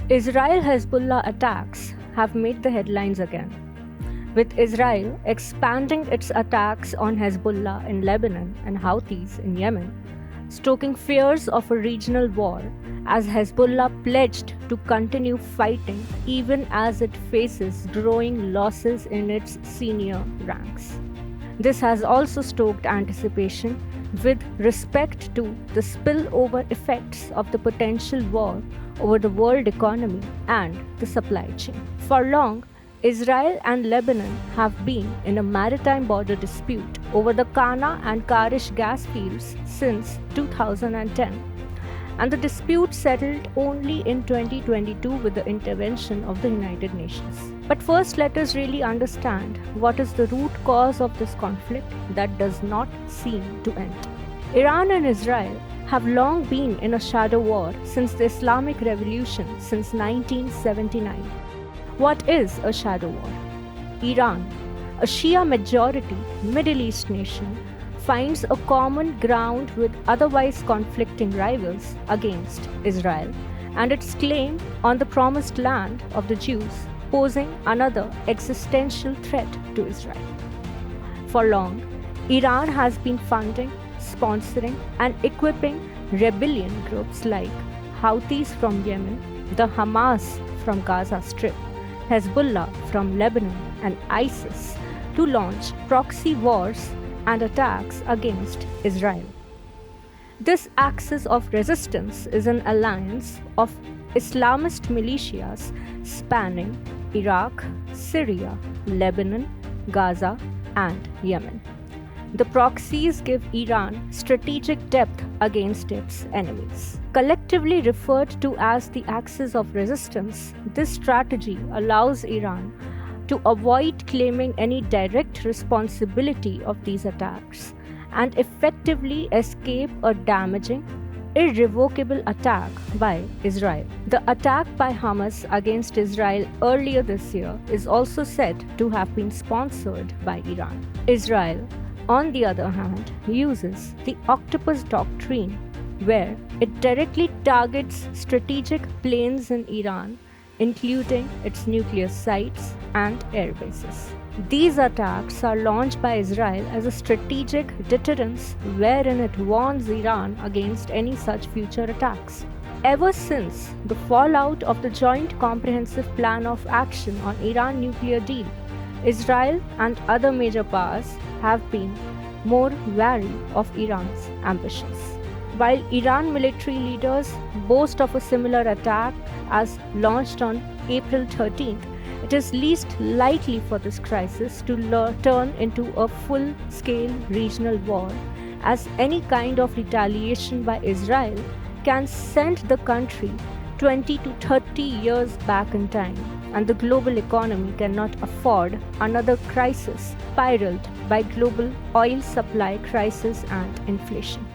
Israel-Hezbollah attacks have made the headlines again, with Israel expanding its attacks on Hezbollah in Lebanon and Houthis in Yemen, stoking fears of a regional war as Hezbollah pledged to continue fighting even as it faces growing losses in its senior ranks. This has also stoked anticipation with respect to the spillover effects of the potential war over the world economy and the supply chain. For long, Israel and Lebanon have been in a maritime border dispute over the Qana and Karish gas fields since 2010, and the dispute settled only in 2022 with the intervention of the United Nations. But first, let us really understand what is the root cause of this conflict that does not seem to end. Iran and Israel have long been in a shadow war since the Islamic Revolution since 1979. What is a shadow war? Iran, a Shia majority Middle East nation, finds a common ground with otherwise conflicting rivals against Israel and its claim on the promised land of the Jews, posing another existential threat to Israel. For long, Iran has been funding, sponsoring, and equipping rebellion groups like Houthis from Yemen, the Hamas from Gaza Strip, Hezbollah from Lebanon, and ISIS to launch proxy wars and attacks against Israel. This axis of resistance is an alliance of Islamist militias spanning Iraq, Syria, Lebanon, Gaza, and Yemen. The proxies give Iran strategic depth against its enemies. Collectively referred to as the axis of resistance, this strategy allows Iran to avoid claiming any direct responsibility of these attacks and effectively escape a damaging, irrevocable attack by Israel. The attack by Hamas against Israel earlier this year is also said to have been sponsored by Iran. Israel, on the other hand, uses the Octopus Doctrine, where it directly targets strategic planes in Iran, including its nuclear sites and air bases. These attacks are launched by Israel as a strategic deterrence wherein it warns Iran against any such future attacks. Ever since the fallout of the Joint Comprehensive Plan of Action on Iran nuclear deal, Israel and other major powers have been more wary of Iran's ambitions. While Iran military leaders boast of a similar attack as launched on April 13th, it is least likely for this crisis to turn into a full-scale regional war, as any kind of retaliation by Israel can send the country 20 to 30 years back in time, and the global economy cannot afford another crisis spiraled by global oil supply crisis and inflation.